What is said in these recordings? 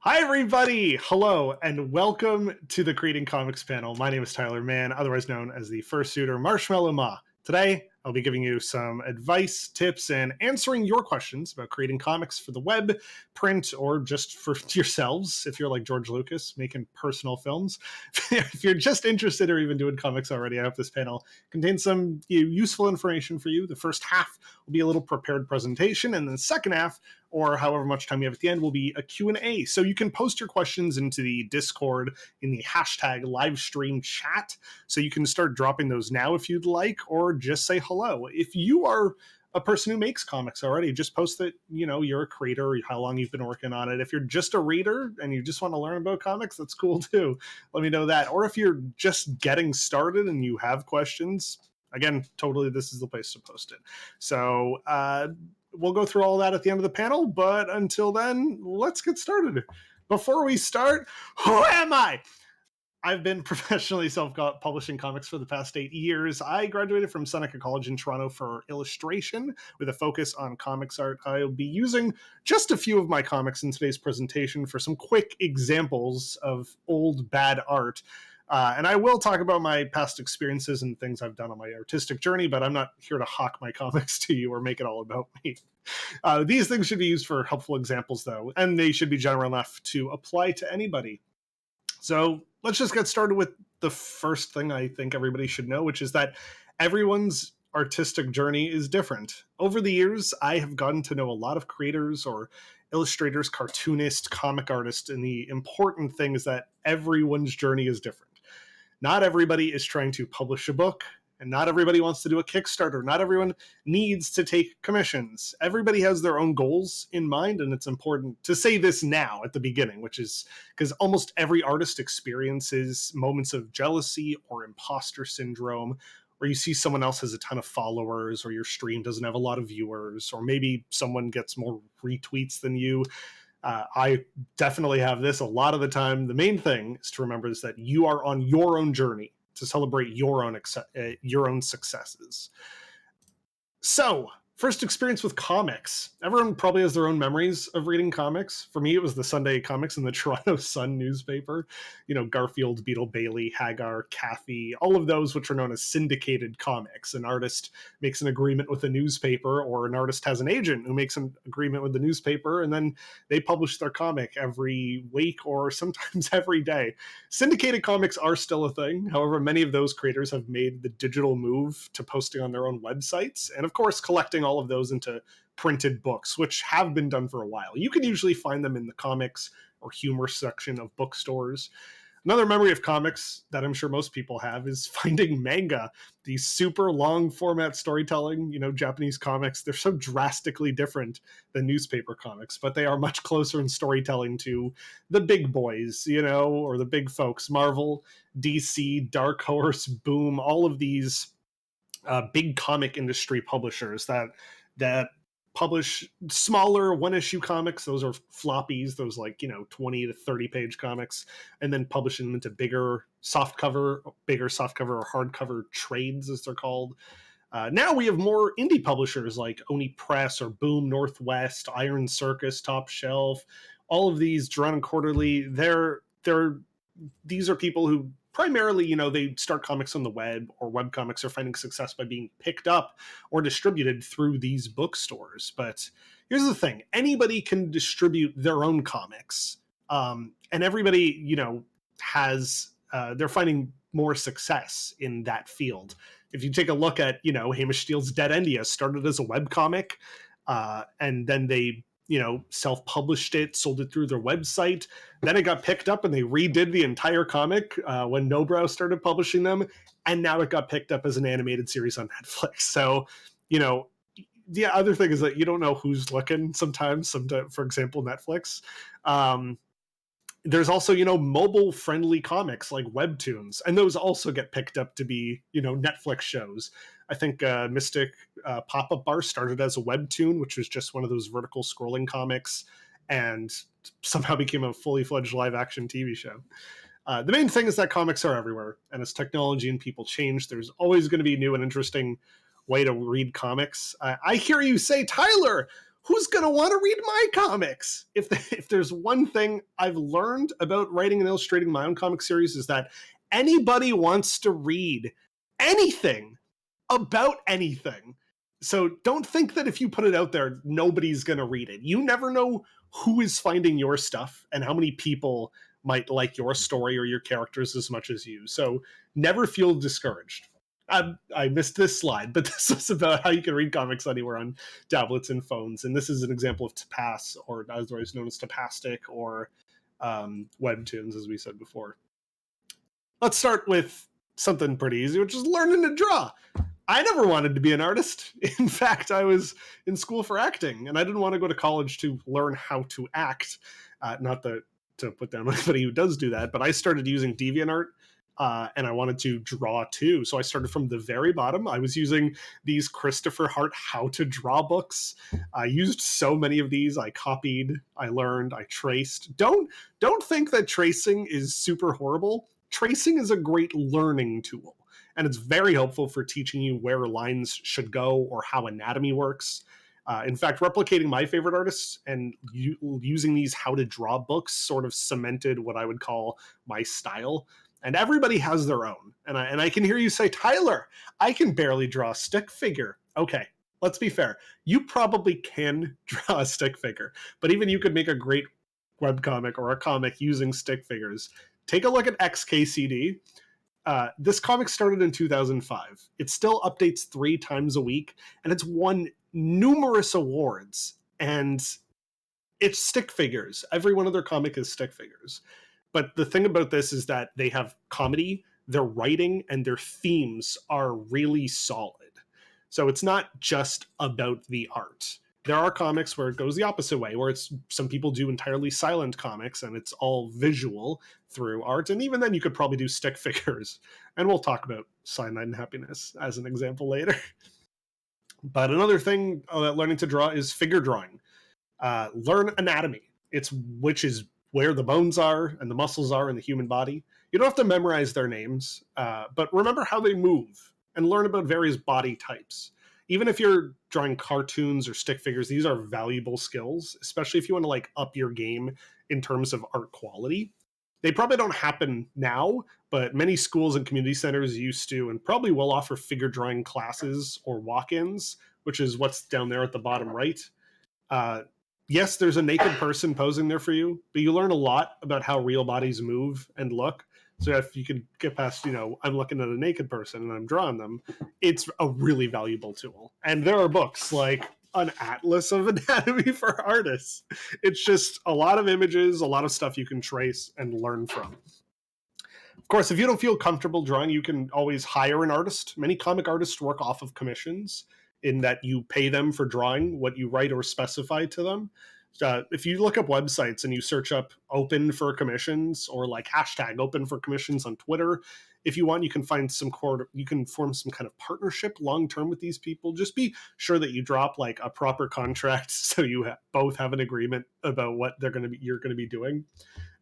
Hi, everybody. Hello, and welcome to the Creating Comics panel. My name is Tyler Mann, otherwise known as the Fursuiter Marshmallow Ma. Today, I'll be giving you some advice, tips, and answering your questions about creating comics for the web, print, or just for yourselves, if you're like George Lucas, making personal films. If you're just interested or even doing comics already, I hope this panel contains some useful information for you. The first half will be a little prepared presentation, and the second half, or however much time you have at the end, will be a Q&A. So you can post your questions into the Discord in the hashtag livestream chat. So you can start dropping those now if you'd like, or just say hello. If you are a person who makes comics already, just post that, you're a creator, how long you've been working on it. If you're just a reader and you just want to learn about comics, that's cool too. Let me know that. Or if you're just getting started and you have questions, again, totally this is the place to post it. So, we'll go through all that at the end of the panel, but until then, let's get started. Before we start, who am I? I've been professionally self-publishing comics for the past 8 years. I graduated from Seneca College in Toronto for illustration with a focus on comics art. I'll be using just a few of my comics in today's presentation for some quick examples of old bad art. And I will talk about my past experiences and things I've done on my artistic journey, but I'm not here to hawk my comics to you or make it all about me. These things should be used for helpful examples, though, and they should be general enough to apply to anybody. So let's just get started with the first thing I think everybody should know, which is that everyone's artistic journey is different. Over the years, I have gotten to know a lot of creators or illustrators, cartoonists, comic artists, and the important thing is that everyone's journey is different. Not everybody is trying to publish a book, and not everybody wants to do a Kickstarter. Not everyone needs to take commissions. Everybody has their own goals in mind, and it's important to say this now at the beginning, which is because almost every artist experiences moments of jealousy or imposter syndrome, where you see someone else has a ton of followers, or your stream doesn't have a lot of viewers, or maybe someone gets more retweets than you. I definitely have this a lot of the time. The main thing is to remember is that you are on your own journey to celebrate your own successes. So, first experience with comics. Everyone probably has their own memories of reading comics. For me, it was the Sunday comics in the Toronto Sun newspaper. Garfield, Beetle Bailey, Hagar, Kathy, all of those which are known as syndicated comics. An artist makes an agreement with a newspaper, or an artist has an agent who makes an agreement with the newspaper, and then they publish their comic every week or sometimes every day. Syndicated comics are still a thing. However, many of those creators have made the digital move to posting on their own websites, and of course, collecting all of those into printed books, which have been done for a while. You can usually find them in the comics or humor section of bookstores. Another memory of comics that I'm sure most people have is finding manga, these super long format storytelling, Japanese comics. They're so drastically different than newspaper comics, but they are much closer in storytelling to the big boys, or the big folks, Marvel, DC, Dark Horse, Boom, all of these big comic industry publishers that publish smaller one-issue comics. Those are floppies, those 20 to 30 page comics, and then publishing them into bigger softcover or hardcover trades, as they're called. Now we have more indie publishers like Oni Press or Boom Northwest, Iron Circus, Top Shelf, all of these, Toronto Quarterly. These are people who primarily, they start comics on the web, or webcomics are finding success by being picked up or distributed through these bookstores. But here's the thing. Anybody can distribute their own comics. And everybody, they're finding more success in that field. If you take a look at, Hamish Steele's Dead India started as a webcomic, and then they self-published it, sold it through their website. Then it got picked up and they redid the entire comic when Nobrow started publishing them. And now it got picked up as an animated series on Netflix. So, the other thing is that you don't know who's looking sometimes, for example, Netflix. There's also, mobile-friendly comics like webtoons, and those also get picked up to be, Netflix shows. I think Mystic Pop-Up Bar started as a webtoon, which was just one of those vertical scrolling comics, and somehow became a fully fledged live-action TV show. The main thing is that comics are everywhere, and as technology and people change, there's always going to be new and interesting way to read comics. I hear you say, Tyler, who's going to want to read my comics? If there's one thing I've learned about writing and illustrating my own comic series is that anybody wants to read anything about anything. So don't think that if you put it out there, nobody's going to read it. You never know who is finding your stuff and how many people might like your story or your characters as much as you. So never feel discouraged. I missed this slide, but this is about how you can read comics anywhere on tablets and phones. And this is an example of Tapas, or otherwise known as Tapastic, or Webtoons, as we said before. Let's start with something pretty easy, which is learning to draw. I never wanted to be an artist. In fact, I was in school for acting, and I didn't want to go to college to learn how to act. Not to put down anybody who does do that, but I started using DeviantArt, and I wanted to draw too. So I started from the very bottom. I was using these Christopher Hart how to draw books. I used so many of these. I copied, I learned, I traced. Don't think that tracing is super horrible. Tracing is a great learning tool, and it's very helpful for teaching you where lines should go or how anatomy works. In fact, replicating my favorite artists and using these how to draw books sort of cemented what I would call my style. And everybody has their own. And I can hear you say, Tyler, I can barely draw a stick figure. Okay, let's be fair. You probably can draw a stick figure, but even you could make a great webcomic or a comic using stick figures. Take a look at XKCD. This comic started in 2005. It still updates 3 times a week, and it's won numerous awards. And it's stick figures. Every one of their comic is stick figures. But the thing about this is that they have comedy, their writing, and their themes are really solid. So it's not just about the art. There are comics where it goes the opposite way, where it's some people do entirely silent comics and it's all visual through art. And even then you could probably do stick figures. And we'll talk about Cyanide and Happiness as an example later. But another thing learning to draw is figure drawing. Learn anatomy. Which is where the bones are and the muscles are in the human body. You don't have to memorize their names, but remember how they move and learn about various body types. Even if you're drawing cartoons or stick figures, these are valuable skills, especially if you want to up your game in terms of art quality. They probably don't happen now, but many schools and community centers used to and probably will offer figure drawing classes or walk-ins, which is what's down there at the bottom right. Yes, there's a naked person posing there for you, but you learn a lot about how real bodies move and look. So if you can get past, I'm looking at a naked person and I'm drawing them, it's a really valuable tool. And there are books like an atlas of anatomy for artists. It's just a lot of images, a lot of stuff you can trace and learn from. Of course, if you don't feel comfortable drawing, you can always hire an artist. Many comic artists work off of commissions, in that you pay them for drawing what you write or specify to them. If you look up websites and you search up open for commissions or hashtag open for commissions on Twitter, if you want, you can form some kind of partnership long-term with these people. Just be sure that you drop a proper contract so you both have an agreement about what you're going to be doing.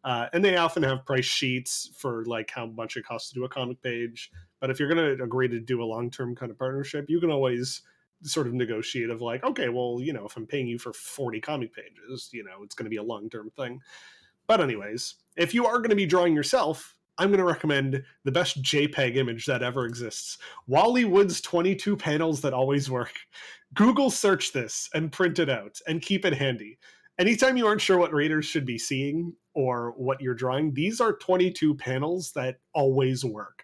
And they often have price sheets for how much it costs to do a comic page. But if you're going to agree to do a long-term kind of partnership, you can always sort of negotiate of okay, well, if I'm paying you for 40 comic pages, it's going to be a long-term thing. But anyways, if you are going to be drawing yourself, I'm going to recommend the best JPEG image that ever exists. Wally Wood's 22 panels that always work. Google search this and print it out and keep it handy. Anytime you aren't sure what readers should be seeing or what you're drawing, these are 22 panels that always work.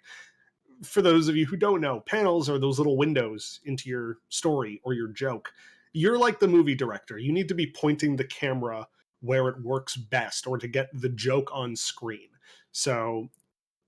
For those of you who don't know, panels are those little windows into your story or your joke. You're like the movie director. You need to be pointing the camera where it works best or to get the joke on screen. So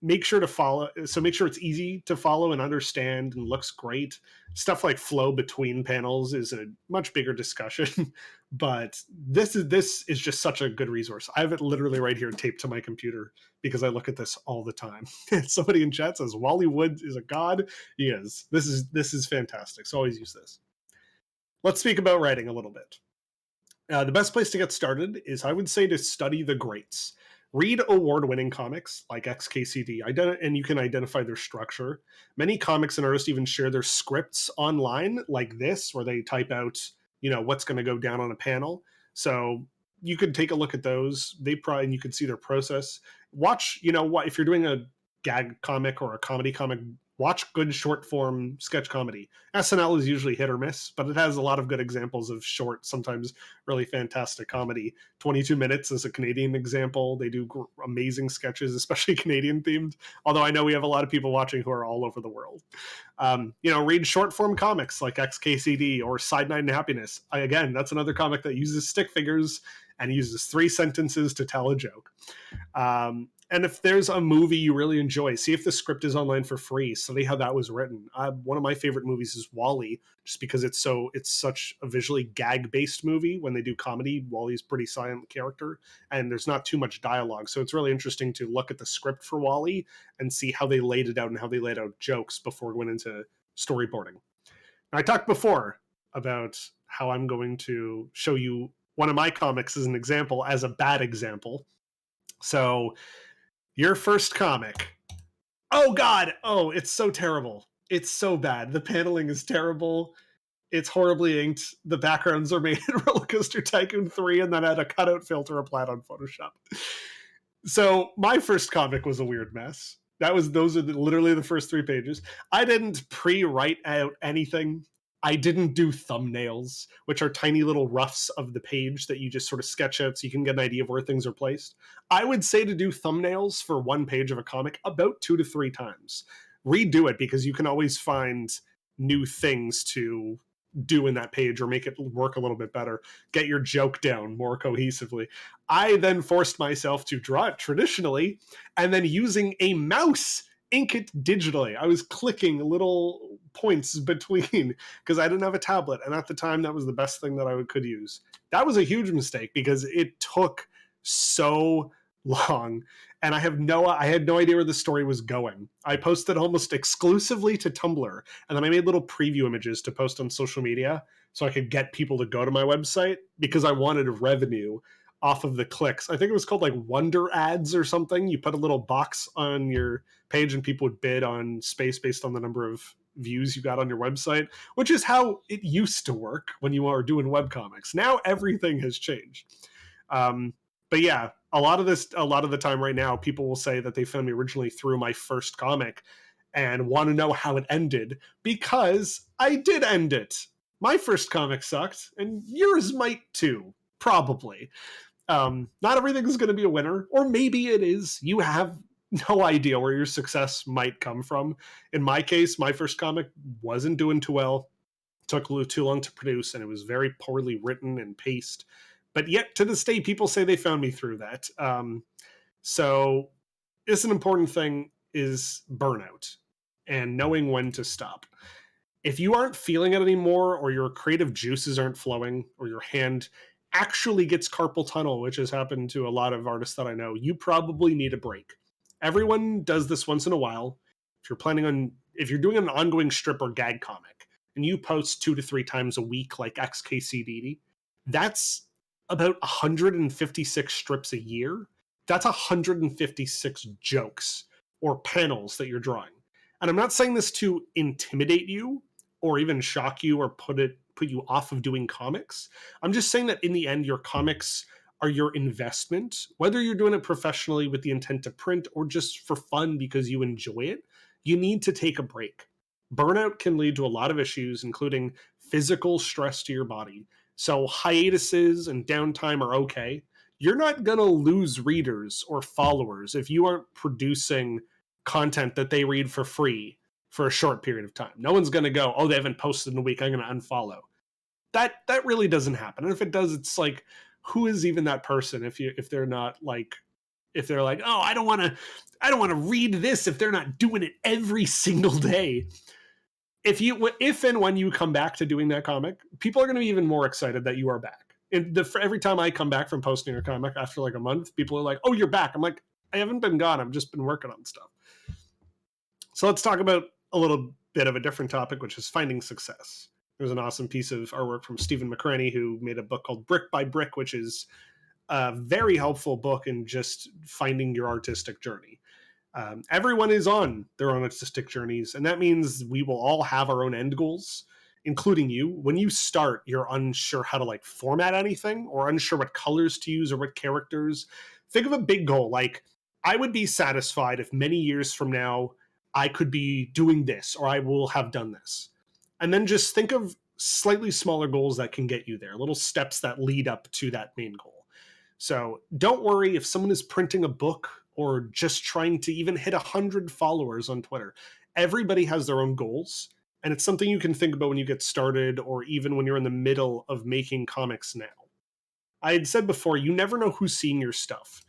make sure it's easy to follow and understand and looks great. Stuff like flow between panels is a much bigger discussion, but this is just such a good resource. I have it literally right here taped to my computer because I look at this all the time. Somebody in chat says Wally Wood is a god. He is. This is fantastic. So always use this. Let's speak about writing a little bit. The best place to get started is, I would say, to study the greats. Read award-winning comics like XKCD, and you can identify their structure. Many comics and artists even share their scripts online like this, where they type out what's going to go down on a panel. So you could take a look at those. And you could see their process. Watch, what if you're doing a gag comic or a comedy comic, watch good short form sketch comedy. SNL is usually hit or miss, but it has a lot of good examples of short, sometimes really fantastic comedy. 22 Minutes is a Canadian example. They do amazing sketches, especially Canadian themed. Although I know we have a lot of people watching who are all over the world. Read short form comics like XKCD or Side Night and Happiness. Again, that's another comic that uses stick figures and uses 3 sentences to tell a joke. And if there's a movie you really enjoy, see if the script is online for free. Study how that was written. One of my favorite movies is WALL-E, just because it's such a visually gag-based movie. When they do comedy, WALL-E's pretty silent character, and there's not too much dialogue. So it's really interesting to look at the script for WALL-E and see how they laid it out and how they laid out jokes before going into storyboarding. Now, I talked before about how I'm going to show you one of my comics as an example, as a bad example. So your first comic. Oh God. Oh, it's so terrible. It's so bad. The paneling is terrible. It's horribly inked. The backgrounds are made in Roller Coaster Tycoon 3 and then had a cutout filter applied on Photoshop. So my first comic was a weird mess. Those are literally the first 3 pages. I didn't pre-write out anything. I didn't do thumbnails, which are tiny little roughs of the page that you just sort of sketch out so you can get an idea of where things are placed. I would say to do thumbnails for 1 page of a comic about 2 to 3 times. Redo it because you can always find new things to do in that page or make it work a little bit better. Get your joke down more cohesively. I then forced myself to draw it traditionally and then using a mouse ink it digitally. I was clicking little points between because I didn't have a tablet, and at the time that was the best thing that I could use. That was a huge mistake because it took so long, and I had no idea where the story was going. I posted almost exclusively to Tumblr, and then I made little preview images to post on social media so I could get people to go to my website because I wanted revenue off of the clicks. I think it was called like Wonder Ads or something. You put a little box on your page and people would bid on space based on the number of views you got on your website, which is how it used to work when you are doing webcomics. Now everything has changed. But yeah, a lot of the time right now, people will say that they found me originally through my first comic and want to know how it ended because I did end it. My first comic sucked, and yours might too, probably. Not everything is going to be a winner, or maybe it is. You have no idea where your success might come from. In my case, my first comic wasn't doing too well. It took a little too long to produce, and it was very poorly written and paced. But yet, to this day, people say they found me through that. So it's an important thing is burnout and knowing when to stop. If you aren't feeling it anymore, or your creative juices aren't flowing, or your hand actually gets carpal tunnel, which has happened to a lot of artists that I know, you probably need a break. Everyone does this once in a while. If you're doing an ongoing strip or gag comic and you post 2 to 3 times a week like XKCD, that's about 156 strips a year. That's 156 jokes or panels that you're drawing. And I'm not saying this to intimidate you or even shock you or put you off of doing comics. I'm just saying that in the end, your comics are your investment. Whether you're doing it professionally with the intent to print or just for fun because you enjoy it, you need to take a break. Burnout can lead to a lot of issues, including physical stress to your body. So hiatuses and downtime are okay. You're not going to lose readers or followers if you aren't producing content that they read for free for a short period of time. No one's going to go, oh, they haven't posted in a week, I'm going to unfollow. That really doesn't happen. And if it does, it's like, who is even that person if they're not like, if they're like, oh, I don't want to read this if they're not doing it every single day. If and when you come back to doing that comic, people are going to be even more excited that you are back. And every time I come back from posting a comic after like a month, people are like, oh, you're back. I'm like, I haven't been gone. I've just been working on stuff. So let's talk about a little bit of a different topic, which is finding success. There's an awesome piece of artwork from Stephen McCraney, who made a book called Brick by Brick, which is a very helpful book in just finding your artistic journey. Everyone is on their own artistic journeys, and that means we will all have our own end goals. including you, when you start, you're unsure how to like format anything or unsure what colors to use or what characters. Think of a big goal. Like, I would be satisfied if many years from now I could be doing this or I will have done this. And then just think of slightly smaller goals that can get you there, little steps that lead up to that main goal. So don't worry if someone is printing a book or just trying to even hit 100 followers on Twitter. Everybody has their own goals, and it's something you can think about when you get started or even when you're in the middle of making comics now. I had said before, you never know who's seeing your stuff.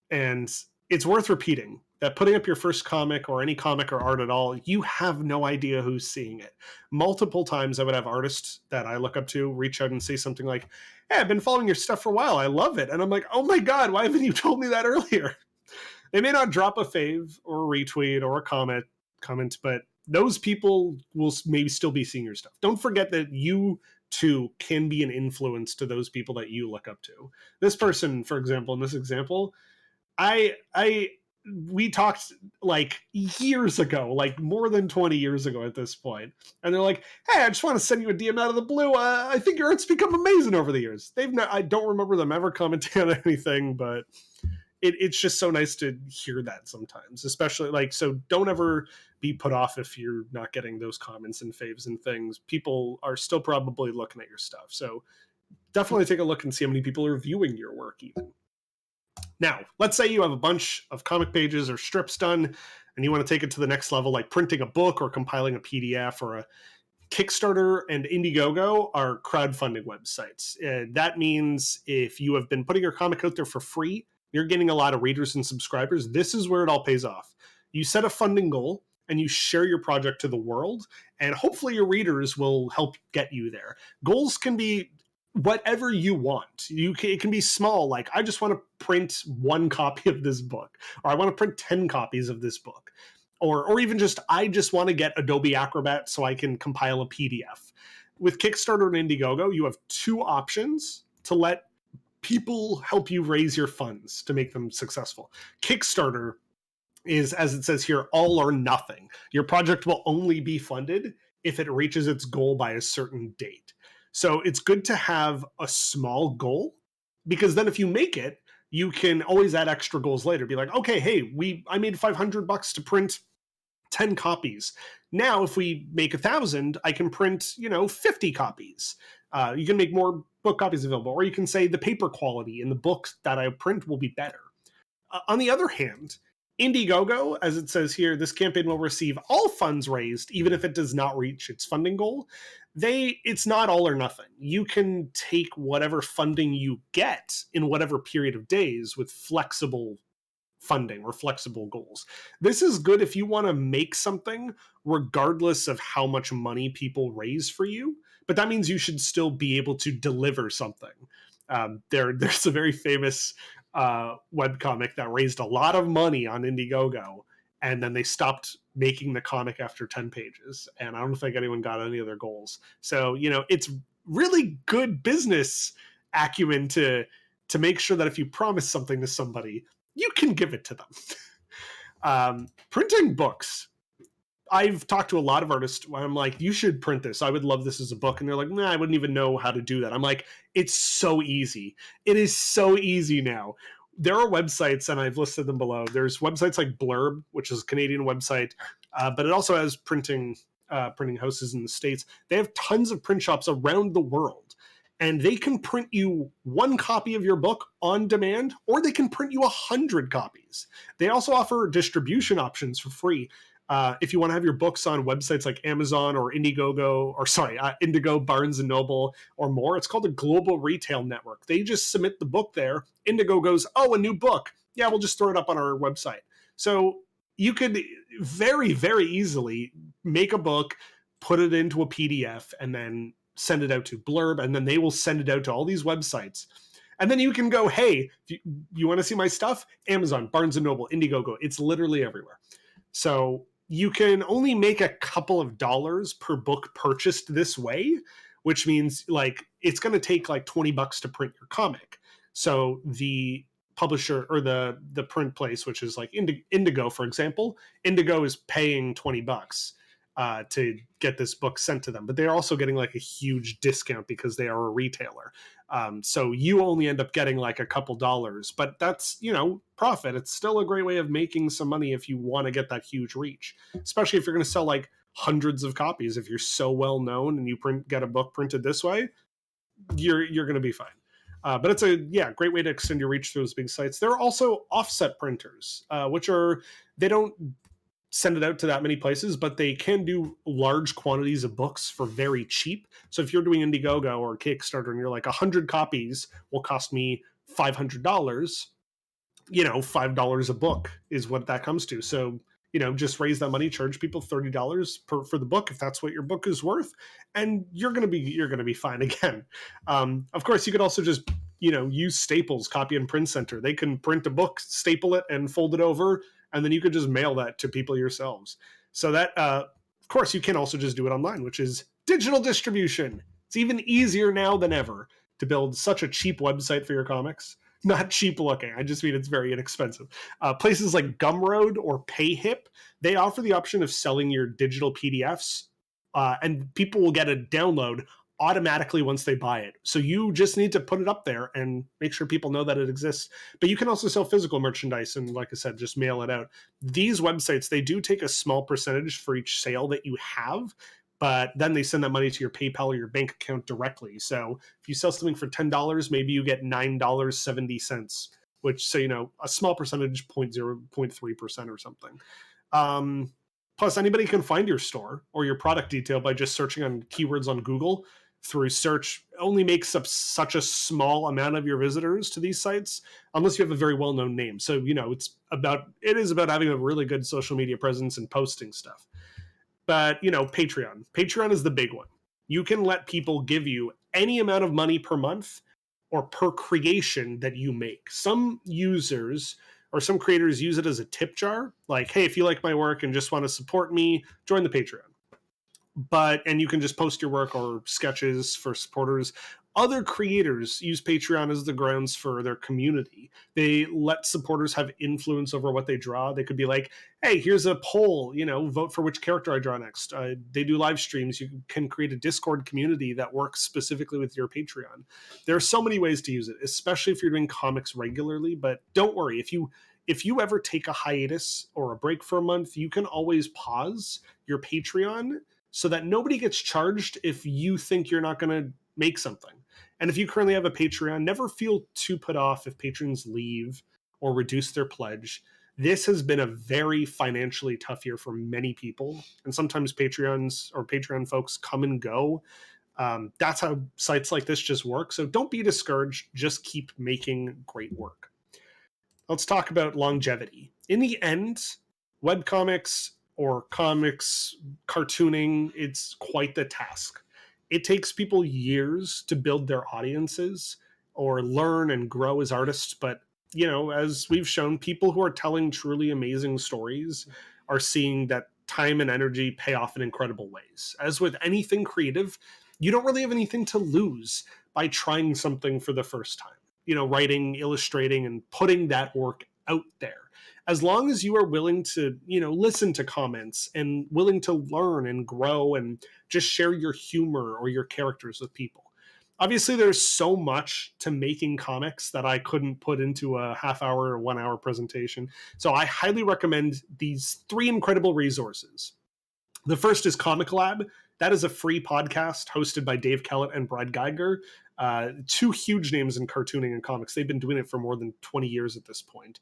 And it's worth repeating that putting up your first comic or any comic or art at all, you have no idea who's seeing it. Multiple times I would have artists that I look up to reach out and say something like, hey, I've been following your stuff for a while. I love it. And I'm like, oh my God, why haven't you told me that earlier? They may not drop a fave or a retweet or a comment, but those people will maybe still be seeing your stuff. Don't forget that you too can be an influence to those people that you look up to. This person, for example, in this example, we talked like years ago, like more than 20 years ago at this point. And they're like, hey, I just want to send you a DM out of the blue. I think your art's become amazing over the years. I don't remember them ever commenting on anything, but it's just so nice to hear that sometimes, especially like, so don't ever be put off if you're not getting those comments and faves and things. People are still probably looking at your stuff. So definitely take a look and see how many people are viewing your work even. Now, let's say you have a bunch of comic pages or strips done and you want to take it to the next level, like printing a book or compiling a PDF. Or a Kickstarter and Indiegogo are crowdfunding websites. That means if you have been putting your comic out there for free, you're getting a lot of readers and subscribers. This is where it all pays off. You set a funding goal and you share your project to the world, and hopefully your readers will help get you there. Goals can be whatever you want. It can be small, like I just want to print one copy of this book, or I want to print 10 copies of this book, or even just I just want to get Adobe Acrobat so I can compile a PDF. With Kickstarter and Indiegogo, you have two options to let people help you raise your funds to make them successful. Kickstarter is, as it says here, all or nothing. Your project will only be funded if it reaches its goal by a certain date. So it's good to have a small goal, because then if you make it, you can always add extra goals later. Be like, okay, hey, I made $500 to print 10 copies. Now, if we make 1,000, I can print, 50 copies. You can make more book copies available, or you can say the paper quality in the books that I print will be better. On the other hand, Indiegogo, as it says here, this campaign will receive all funds raised, even if it does not reach its funding goal. It's not all or nothing. You can take whatever funding you get in whatever period of days with flexible funding or flexible goals. This is good if you want to make something regardless of how much money people raise for you, but that means you should still be able to deliver something. There's a very famous webcomic that raised a lot of money on Indiegogo, and then they stopped making the comic after 10 pages, and I don't think anyone got any of their goals. So, it's really good business acumen to make sure that if you promise something to somebody, you can give it to them. Printing books. I've talked to a lot of artists where I'm like, you should print this. I would love this as a book. And they're like, nah, I wouldn't even know how to do that. I'm like, it's so easy. It is so easy now. There are websites, and I've listed them below. There's websites like Blurb, which is a Canadian website, but it also has printing houses in the States. They have tons of print shops around the world, and they can print you one copy of your book on demand, or they can print you 100 copies. They also offer distribution options for free. If you want to have your books on websites like Amazon or Indigo, Barnes and Noble, or more, it's called a global retail network. They just submit the book there. Indigo goes, oh, a new book. Yeah, we'll just throw it up on our website. So you could very, very easily make a book, put it into a PDF, and then send it out to Blurb, and then they will send it out to all these websites. And then you can go, hey, you want to see my stuff? Amazon, Barnes and Noble, Indiegogo. It's literally everywhere. So you can only make a couple of dollars per book purchased this way, which means like it's going to take like $20 to print your comic. So the publisher or the print place, which is like Indigo, for example, Indigo is paying $20. to get this book sent to them. But they're also getting like a huge discount because they are a retailer. So you only end up getting like a couple dollars, but that's, profit. It's still a great way of making some money if you want to get that huge reach, especially if you're going to sell like hundreds of copies. If you're so well known and you get a book printed this way, you're going to be fine. But it's a great way to extend your reach through those big sites. There are also offset printers, they don't send it out to that many places, but they can do large quantities of books for very cheap. So if you're doing Indiegogo or Kickstarter and you're like 100 copies will cost me $500, $5 a book is what that comes to. So, just raise that money, charge people $30 for the book if that's what your book is worth, and you're gonna be fine again. Of course, you could also just use Staples Copy and Print Center. They can print a book, staple it, and fold it over, and then you could just mail that to people yourselves. So that, of course, you can also just do it online, which is digital distribution. It's even easier now than ever to build such a cheap website for your comics. Not cheap looking. I just mean it's very inexpensive. Places like Gumroad or PayHip, they offer the option of selling your digital PDFs, and people will get a download automatically once they buy it. So you just need to put it up there and make sure people know that it exists. But you can also sell physical merchandise and, like I said, just mail it out. These websites, they do take a small percentage for each sale that you have, but then they send that money to your PayPal or your bank account directly. So if you sell something for $10, maybe you get $9.70, which, so, a small percentage, 0.3% or something. Plus, anybody can find your store or your product detail by just searching on keywords on Google. Through search only makes up such a small amount of your visitors to these sites, unless you have a very well-known name. So, it is about having a really good social media presence and posting stuff. But, Patreon. Patreon is the big one. You can let people give you any amount of money per month or per creation that you make. Some users or some creators use it as a tip jar. Like, hey, if you like my work and just want to support me, join the Patreon. And you can just post your work or sketches for supporters. Other creators use Patreon as the grounds for their community. They let supporters have influence over what they draw. They could be like, hey, here's a poll, vote for which character I draw next. They do live streams. You can create a Discord community that works specifically with your Patreon. There are so many ways to use it, especially if you're doing comics regularly. But don't worry, if you ever take a hiatus or a break for a month, you can always pause your Patreon so that nobody gets charged if you think you're not going to make something. And if you currently have a Patreon, never feel too put off if patrons leave or reduce their pledge. This has been a very financially tough year for many people, and sometimes Patreon folks come and go. That's how sites like this just work. So don't be discouraged. Just keep making great work. Let's talk about longevity. In the end, webcomics or comics, cartooning, it's quite the task. It takes people years to build their audiences or learn and grow as artists. But, as we've shown, people who are telling truly amazing stories are seeing that time and energy pay off in incredible ways. As with anything creative, you don't really have anything to lose by trying something for the first time. Writing, illustrating, and putting that work out there. As long as you are willing to, listen to comments and willing to learn and grow and just share your humor or your characters with people. Obviously, there's so much to making comics that I couldn't put into a half-hour or 1 hour presentation. So I highly recommend these 3 incredible resources. The first is Comic Lab. That is a free podcast hosted by Dave Kellett and Brad Geiger. 2 huge names in cartooning and comics. They've been doing it for more than 20 years at this point.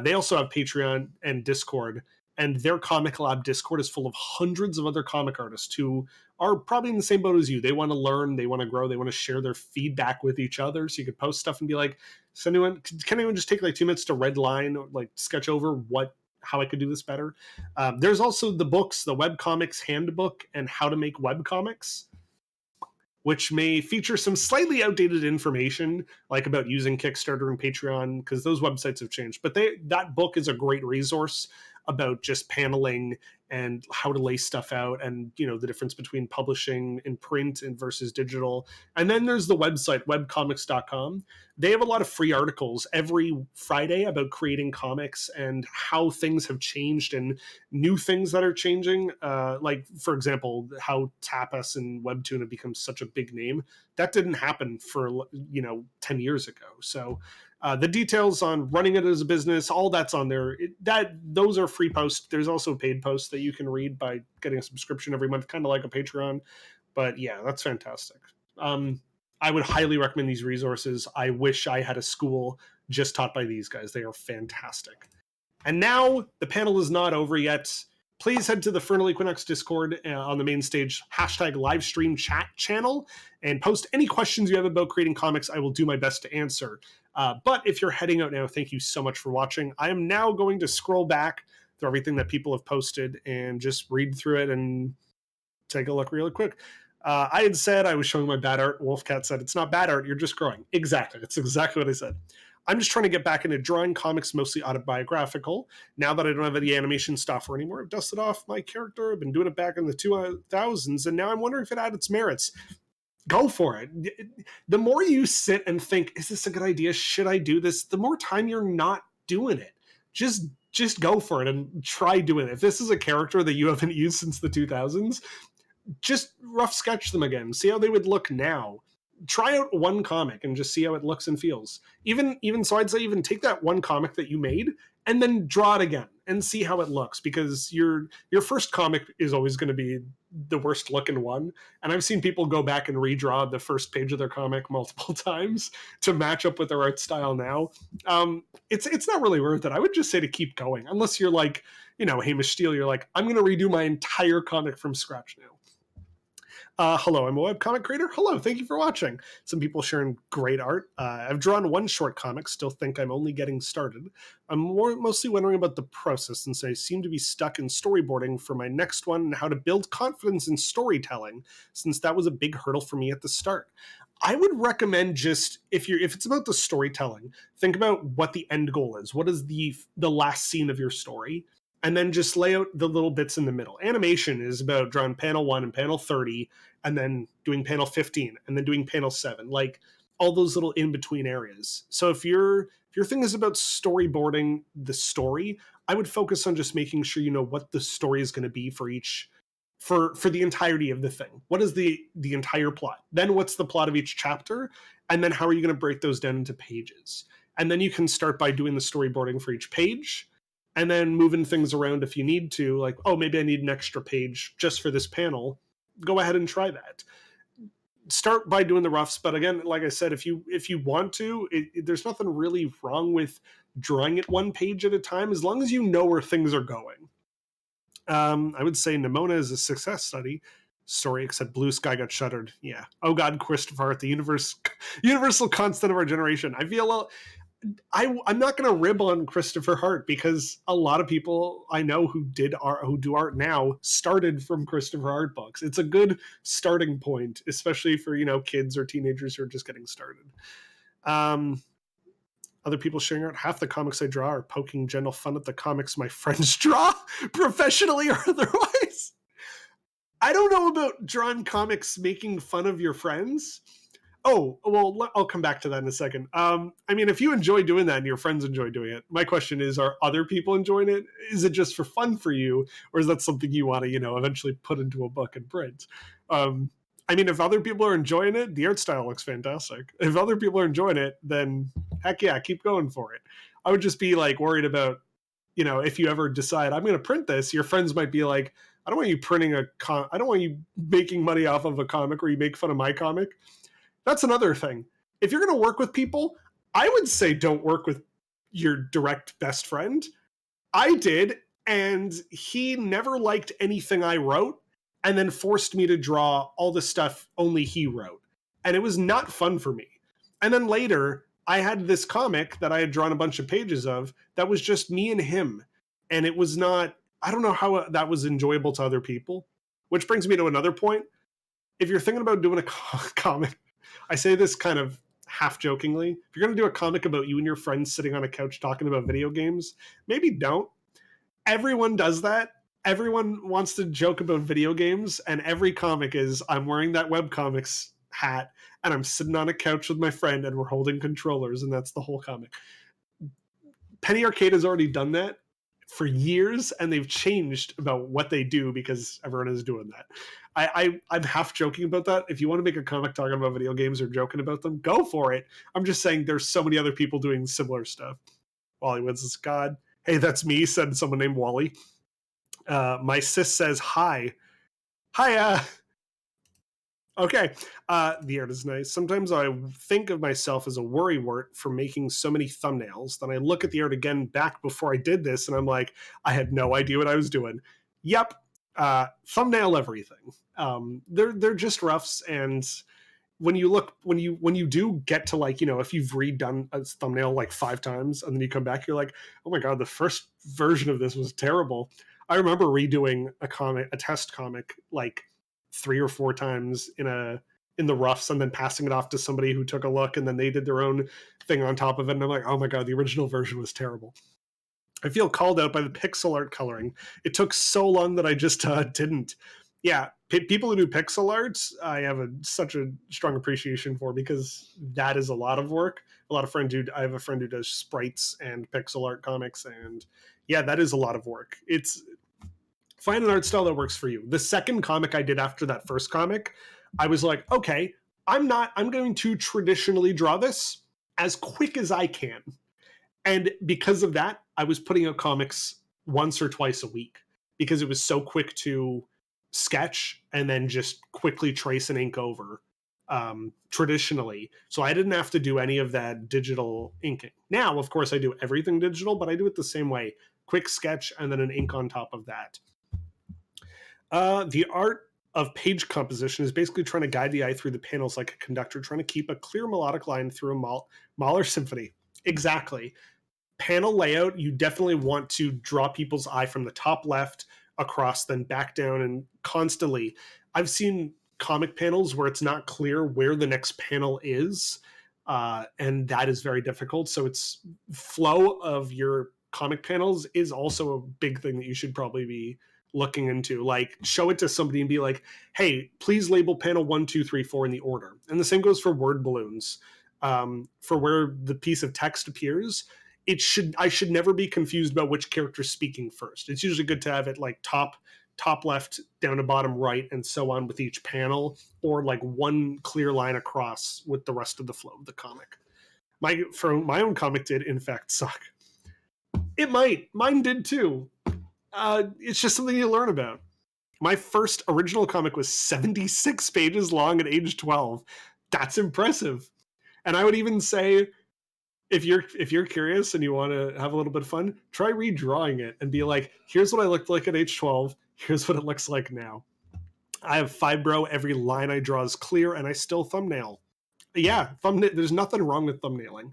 They also have Patreon and Discord, and their Comic Lab Discord is full of hundreds of other comic artists who are probably in the same boat as you. They want to learn, they want to grow, they want to share their feedback with each other. So you could post stuff and be like, can anyone just take like 2 minutes to red line or like sketch over how I could do this better? There's also the books, the Webcomics Handbook and How to Make Webcomics, which may feature some slightly outdated information, like about using Kickstarter and Patreon, because those websites have changed. But that book is a great resource about just paneling and how to lay stuff out, and the difference between publishing in print and versus digital. And then there's the website webcomics.com. They have a lot of free articles every Friday about creating comics and how things have changed and new things that are changing. Like, for example, how Tapas and Webtoon have become such a big name. That didn't happen for 10 years ago. So the details on running it as a business, all that's on there. Those are free posts. There's also paid posts that you can read by getting a subscription every month, kind of like a Patreon. But yeah, that's fantastic. I would highly recommend these resources. I wish I had a school just taught by these guys. They are fantastic. And now the panel is not over yet. Please head to the Furnal Equinox Discord on the main stage, #livestream chat channel, and post any questions you have about creating comics. I will do my best to answer. But if you're heading out now, thank you so much for watching. I am now going to scroll back through everything that people have posted and just read through it and take a look really quick. I had said I was showing my bad art. Wolfcat said, it's not bad art, you're just growing. Exactly. That's exactly what I said. I'm just trying to get back into drawing comics, mostly autobiographical. Now that I don't have any animation software anymore, I've dusted off my character. I've been doing it back in the 2000s, and now I'm wondering if it had its merits. Go for it. The more you sit and think, is this a good idea? Should I do this? The more time you're not doing it. Just go for it and try doing it. If this is a character that you haven't used since the 2000s, just rough sketch them again. See how they would look now. Try out one comic and just see how it looks and feels. Even so, I'd say even take that one comic that you made and then draw it again and see how it looks, because your first comic is always going to be the worst looking one. And I've seen people go back and redraw the first page of their comic multiple times to match up with their art style now. It's not really worth it. I would just say to keep going, unless you're like, Hamish Steele, you're like, I'm going to redo my entire comic from scratch now. Hello, I'm a webcomic creator. Hello, thank you for watching. Some people sharing great art. I've drawn one short comic, still think I'm only getting started. I'm mostly wondering about the process, since I seem to be stuck in storyboarding for my next one, and how to build confidence in storytelling, since that was a big hurdle for me at the start. I would recommend just, if it's about the storytelling, think about what the end goal is. What is the last scene of your story? And then just lay out the little bits in the middle. Animation is about drawing panel 1 and panel 30, and then doing panel 15, and then doing panel 7, like all those little in-between areas. So if your thing is about storyboarding the story, I would focus on just making sure you know what the story is going to be for each, for the entirety of the thing. What is the entire plot? Then what's the plot of each chapter? And then how are you going to break those down into pages? And then you can start by doing the storyboarding for each page, and then moving things around if you need to, like, oh, maybe I need an extra page just for this panel. Go ahead and try that. Start by doing the roughs, but again, like I said, if you want to, there's nothing really wrong with drawing it one page at a time, as long as you know where things are going. I would say Nimona is a success story, except Blue Sky got shuttered. Yeah. Oh God, Christopher Hart, the universal constant of our generation. I feel I'm not going to rib on Christopher Hart, because a lot of people I know who do art now started from Christopher Hart books. It's a good starting point, especially for kids or teenagers who are just getting started. Other people sharing art. Half the comics I draw are poking gentle fun at the comics my friends draw, professionally or otherwise. I don't know about drawing comics making fun of your friends. Oh, well, I'll come back to that in a second. If you enjoy doing that and your friends enjoy doing it, my question is, are other people enjoying it? Is it just for fun for you? Or is that something you want to, eventually put into a book and print? If other people are enjoying it, the art style looks fantastic. If other people are enjoying it, then heck yeah, keep going for it. I would just be like worried about, if you ever decide I'm going to print this, your friends might be like, I don't want you I don't want you making money off of a comic where you make fun of my comic. That's another thing. If you're going to work with people, I would say don't work with your direct best friend. I did, and he never liked anything I wrote, and then forced me to draw all the stuff only he wrote. And it was not fun for me. And then later, I had this comic that I had drawn a bunch of pages of that was just me and him. And it was not, I don't know how that was enjoyable to other people. Which brings me to another point. If you're thinking about doing a comic, I say this kind of half jokingly, if you're going to do a comic about you and your friends sitting on a couch talking about video games, maybe don't. Everyone does that. everyone wants to joke about video games, and every comic is I'm wearing that webcomics hat and I'm sitting on a couch with my friend and we're holding controllers, and that's the whole comic. Penny Arcade has already done that for years, and they've changed about what they do because everyone is doing that. I'm half joking about that. If you want to make a comic talking about video games or joking about them, go for it. I'm just saying there's so many other people doing similar stuff. Wally Woods is God. Hey, that's me, said someone named Wally. My sis says hi. Hi, okay. The art is nice. Sometimes I think of myself as a worrywart for making so many thumbnails. Then I look at the art again back before I did this, and I'm like, I had no idea what I was doing. Yep. Thumbnail everything. They're just roughs, and when you do get to, like, if you've redone a thumbnail like 5 times and then you come back, you're like, oh my god, the first version of this was terrible. I remember redoing a test comic like 3 or 4 times in the roughs, and then passing it off to somebody who took a look, and then they did their own thing on top of it, and I'm like, oh my god, the original version was terrible. I feel called out by the pixel art coloring. It took so long that I just didn't. Yeah, people who do pixel art, I have such a strong appreciation for, because that is a lot of work. I have a friend who does sprites and pixel art comics, and yeah, that is a lot of work. Find an art style that works for you. The second comic I did after that first comic, I was like, okay, I'm going to traditionally draw this as quick as I can. And because of that, I was putting out comics once or twice a week, because it was so quick to sketch and then just quickly trace and ink over traditionally. So I didn't have to do any of that digital inking. Now, of course, I do everything digital, but I do it the same way. Quick sketch and then an ink on top of that. The art of page composition is basically trying to guide the eye through the panels like a conductor, trying to keep a clear melodic line through a Mahler symphony. Exactly. Panel layout, you definitely want to draw people's eye from the top left across, then back down, and constantly. I've seen comic panels where it's not clear where the next panel is, and that is very difficult. So it's flow of your comic panels is also a big thing that you should probably be looking into. Like, show it to somebody and be like, hey, please label panel 1, 2, 3, 4 in the order. And the same goes for word balloons. For where the piece of text appears, I should never be confused about which character's speaking first. It's usually good to have it like top left down to bottom right, and so on with each panel, or like one clear line across with the rest of the flow of the comic. My own comic did in fact suck. Mine did too. It's just something you learn about. My first original comic was 76 pages long at age 12. That's impressive. And I would even say, if you're curious and you want to have a little bit of fun, try redrawing it and be like, here's what I looked like at age 12. Here's what it looks like now. I have fibro. Every line I draw is clear, and I still thumbnail. Yeah, there's nothing wrong with thumbnailing.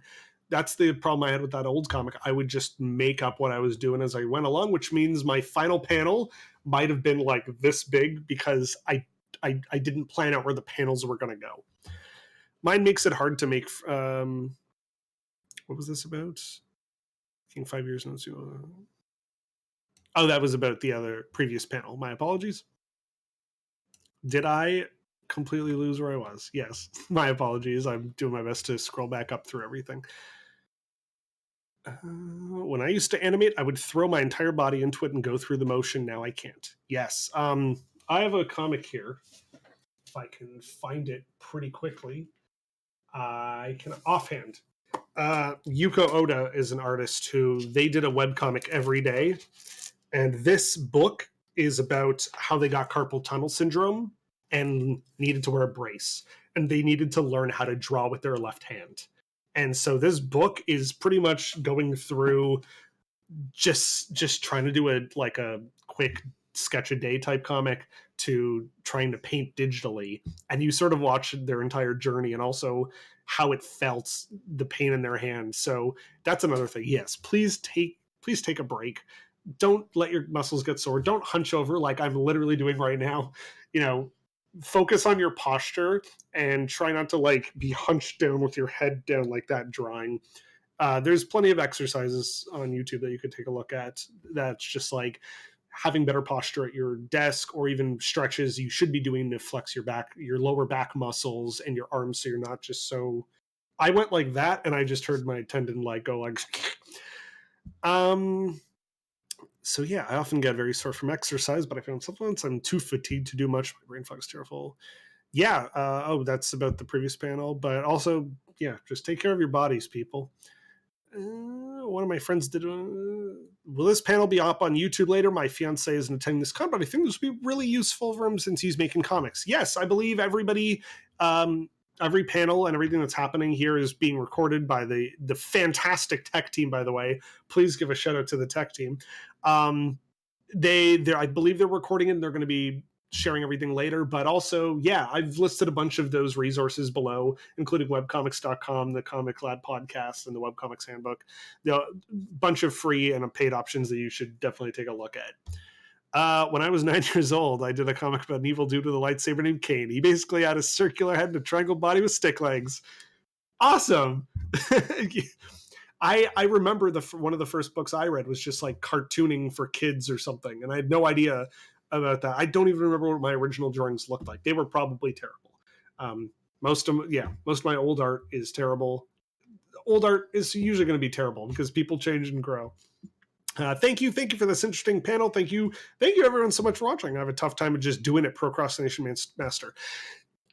That's the problem I had with that old comic. I would just make up what I was doing as I went along, which means my final panel might have been like this big, because I didn't plan out where the panels were going to go. Mine makes it hard to make. What was this about? I think 5 years. Oh, that was about the other previous panel. My apologies. Did I completely lose where I was? Yes. My apologies. I'm doing my best to scroll back up through everything. When I used to animate, I would throw my entire body into it and go through the motion. Now I can't. Yes. I have a comic here. If I can find it pretty quickly, I can offhand. Yuko Oda is an artist who they did a webcomic every day. And this book is about how they got carpal tunnel syndrome and needed to wear a brace. And they needed to learn how to draw with their left hand. And so this book is pretty much going through just trying to do a quick sketch a day type comic to trying to paint digitally. And you sort of watch their entire journey, and also how it felt, the pain in their hand. So that's another thing. Yes, please take a break. Don't let your muscles get sore. Don't hunch over like I'm literally doing right now. Focus on your posture and try not to like be hunched down with your head down like that drawing. There's plenty of exercises on YouTube that you could take a look at. That's just like having better posture at your desk, or even stretches you should be doing to flex your back, your lower back muscles and your arms, so you're not just so. I went like that, and I just heard my tendon like go like. So yeah, I often get very sore from exercise, but I found supplements. I'm too fatigued to do much. My brain fog is terrible. Yeah. That's about the previous panel, but also, yeah, just take care of your bodies, people. One of my friends did. Will this panel be up on YouTube later? My fiance isn't attending this con, but I think this would be really useful for him since he's making comics. Yes, I believe everybody, every panel and everything that's happening here is being recorded by the fantastic tech team. By the way, please give a shout out to the tech team. I believe they're recording it, and they're going to be sharing everything later. But also, yeah, I've listed a bunch of those resources below, including webcomics.com, the Comic Lab podcast, and the Webcomics Handbook. A bunch of free and paid options that you should definitely take a look at. When I was 9 years old, I did a comic about an evil dude with a lightsaber named Kane. He basically had a circular head and a triangle body with stick legs. Awesome. I remember one of the first books I read was just like cartooning for kids or something, and I had no idea about that. I don't even remember what my original drawings looked like. They were probably terrible. Most of my old art is terrible. Old art is usually going to be terrible because people change and grow. Thank you for this interesting panel. Thank you everyone so much for watching. I have a tough time of just doing it, Procrastination Master.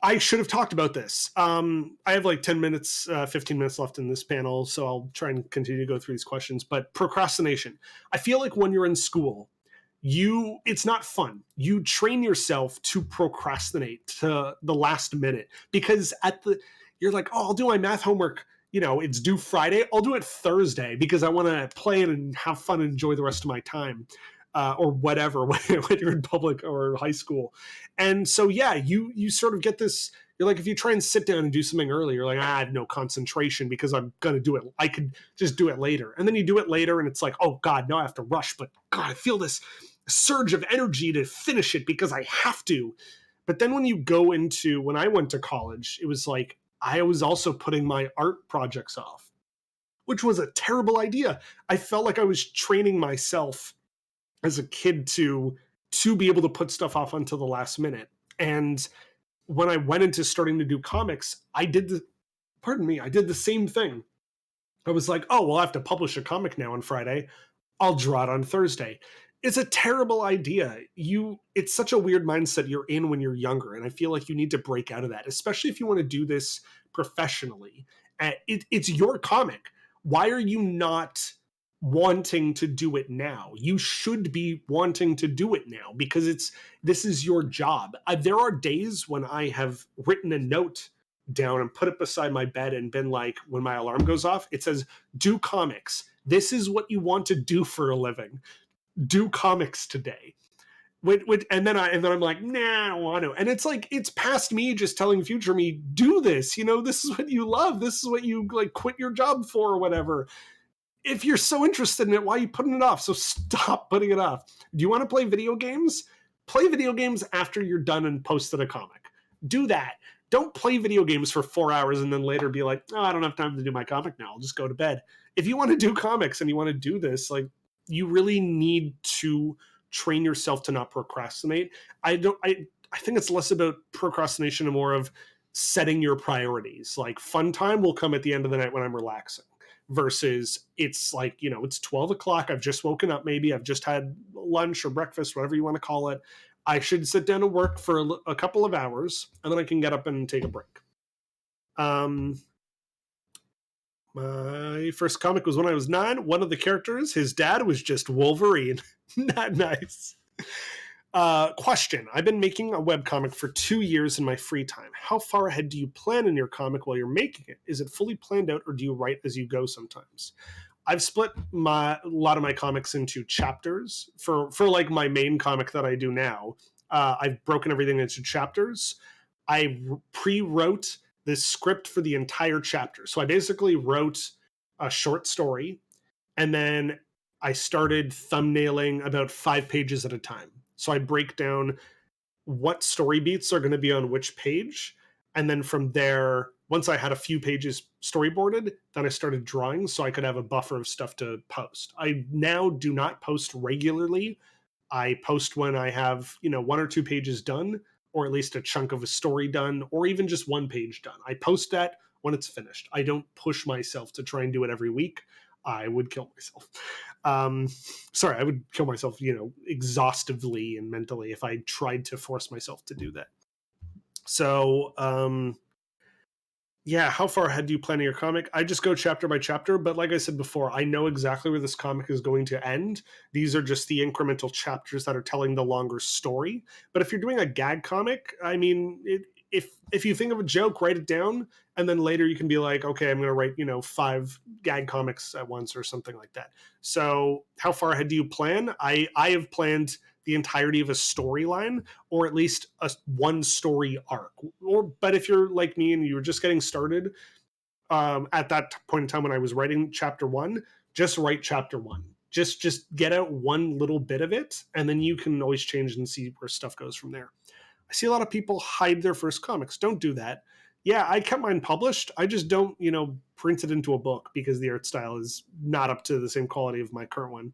I should have talked about this. I have like 10 minutes, 15 minutes left in this panel, so I'll try and continue to go through these questions. But procrastination. I feel like when you're in school, it's not fun. You train yourself to procrastinate to the last minute because you're like, oh, I'll do my math homework. It's due Friday. I'll do it Thursday because I want to play it and have fun and enjoy the rest of my time. Or whatever, when you're in public or high school. And so, yeah, you sort of get this, you're like, if you try and sit down and do something early, you're like, I have no concentration because I'm going to do it. I could just do it later. And then you do it later and it's like, oh God, now I have to rush. But God, I feel this surge of energy to finish it because I have to. But then when I went to college, it was like, I was also putting my art projects off, which was a terrible idea. I felt like I was training myself as a kid to be able to put stuff off until the last minute. And when I went into starting to do comics, I did the same thing. I was like, oh, well, I have to publish a comic now on Friday. I'll draw it on Thursday. It's a terrible idea. It's such a weird mindset you're in when you're younger. And I feel like you need to break out of that, especially if you want to do this professionally. It's your comic. Why are you not wanting to do it now? You should be wanting to do it now because this is your job. There are days when I have written a note down and put it beside my bed and been like, when my alarm goes off, it says, do comics. This is what you want to do for a living. Do comics today. And then I'm like, nah, I don't want to. And it's like, it's past me just telling future me, do this. This is what you love. This is what you like quit your job for or whatever. If you're so interested in it, why are you putting it off? So stop putting it off. Do you want to play video games? Play video games after you're done and posted a comic. Do that. Don't play video games for 4 hours and then later be like, oh, I don't have time to do my comic now. I'll just go to bed. If you want to do comics and you want to do this, like, you really need to train yourself to not procrastinate. I think it's less about procrastination and more of setting your priorities. Like, fun time will come at the end of the night when I'm relaxing. Versus it's like, it's 12 o'clock. I've just woken up. Maybe I've just had lunch or breakfast, whatever you want to call it. I should sit down and work for a couple of hours and then I can get up and take a break. My first comic was when I was 9. One of the characters, his dad was just Wolverine. Not nice. Question. I've been making a webcomic for 2 years in my free time. How far ahead do you plan in your comic while you're making it? Is it fully planned out or do you write as you go sometimes? I've split a lot of my comics into chapters. For like my main comic that I do now, I've broken everything into chapters. I pre-wrote the script for the entire chapter. So I basically wrote a short story and then I started thumbnailing about 5 pages at a time. So I break down what story beats are going to be on which page. And then from there, once I had a few pages storyboarded, then I started drawing so I could have a buffer of stuff to post. I now do not post regularly I post when I have, 1 or 2 pages done, or at least a chunk of a story done, or even just 1 page done. I post that when it's finished. I don't push myself to try and do it every week. I would kill myself. I would kill myself, exhaustively and mentally if I tried to force myself to do that. So, yeah, how far ahead do you plan your comic? I just go chapter by chapter, but like I said before, I know exactly where this comic is going to end. These are just the incremental chapters that are telling the longer story. But if you're doing a gag comic, I mean, if you think of a joke, write it down, and then later you can be like, okay, I'm going to write 5 gag comics at once or something like that. So how far ahead do you plan? I have planned the entirety of a storyline, or at least one story arc. But if you're like me and you're just getting started, at that point in time when I was writing chapter 1, just write chapter 1. Just get out one little bit of it, and then you can always change and see where stuff goes from there. I see a lot of people hide their first comics. Don't do that. Yeah, I kept mine published. I just don't, print it into a book because the art style is not up to the same quality of my current one.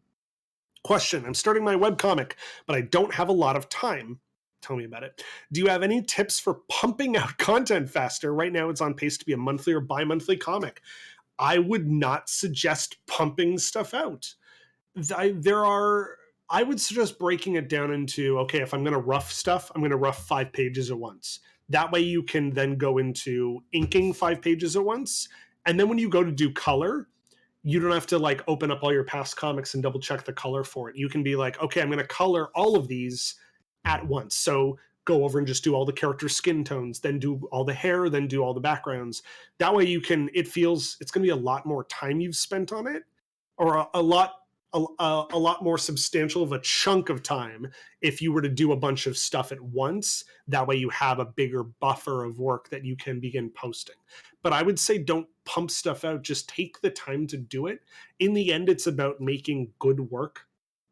Question: I'm starting my webcomic, but I don't have a lot of time. Tell me about it. Do you have any tips for pumping out content faster? Right now it's on pace to be a monthly or bi-monthly comic. I would not suggest pumping stuff out. I would suggest breaking it down into, okay, if I'm going to rough stuff, I'm going to rough 5 pages at once. That way you can then go into inking 5 pages at once. And then when you go to do color, you don't have to like open up all your past comics and double check the color for it. You can be like, okay, I'm going to color all of these at once. So go over and just do all the character skin tones, then do all the hair, then do all the backgrounds. That way it's going to be a lot more time you've spent on it, or a lot more substantial of a chunk of time if you were to do a bunch of stuff at once. That way you have a bigger buffer of work that you can begin posting. But I would say don't pump stuff out. Just take the time to do it. In the end, it's about making good work.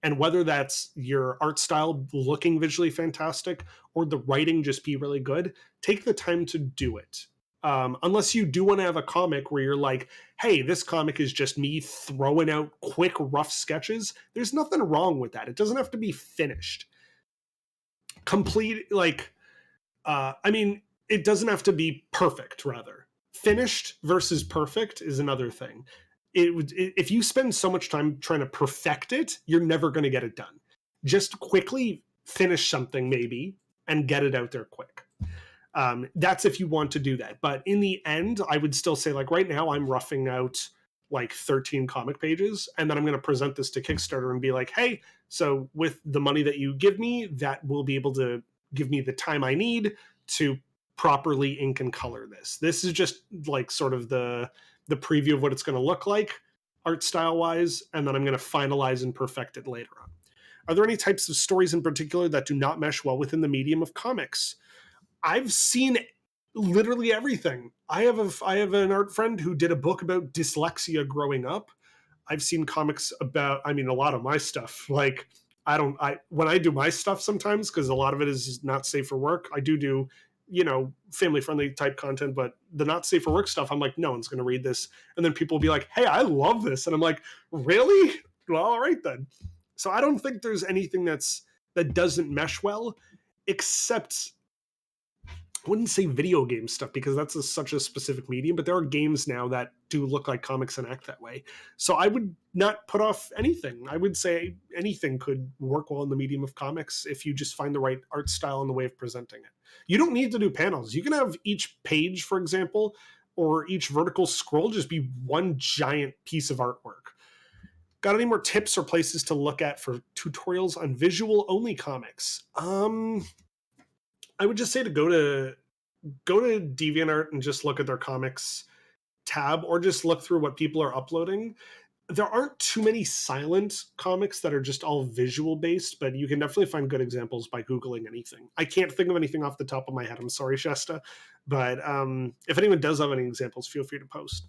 And whether that's your art style looking visually fantastic or the writing just be really good, take the time to do it. Unless you do want to have a comic where you're like, hey, this comic is just me throwing out quick, rough sketches. There's nothing wrong with that. It doesn't have to be finished. It doesn't have to be perfect, rather. Finished versus perfect is another thing. If you spend so much time trying to perfect it, you're never going to get it done. Just quickly finish something, maybe, and get it out there quick. That's if you want to do that. But in the end, I would still say, like right now, I'm roughing out like 13 comic pages, and then I'm going to present this to Kickstarter and be like, hey, so with the money that you give me, that will be able to give me the time I need to properly ink and color this. This is just like sort of the preview of what it's going to look like art style wise, and then I'm going to finalize and perfect it later on. Are there any types of stories in particular that do not mesh well within the medium of comics? I've seen literally everything. I have an art friend who did a book about dyslexia growing up. I've seen comics about, a lot of my stuff. Like when I do my stuff sometimes, because a lot of it is not safe for work, I do family friendly type content, but the not safe for work stuff, I'm like, no one's going to read this. And then people will be like, hey, I love this. And I'm like, really? Well, all right then. So I don't think there's anything that doesn't mesh well, except I wouldn't say video game stuff because that's such a specific medium, but there are games now that do look like comics and act that way. So I would not put off anything. I would say anything could work well in the medium of comics if you just find the right art style and the way of presenting it. You don't need to do panels. You can have each page, for example, or each vertical scroll just be one giant piece of artwork. Got any more tips or places to look at for tutorials on visual-only comics? I would just say to go to DeviantArt and just look at their comics tab, or just look through what people are uploading. There aren't too many silent comics that are just all visual based, but you can definitely find good examples by Googling anything. I can't think of anything off the top of my head. I'm sorry, Shasta. But if anyone does have any examples, feel free to post.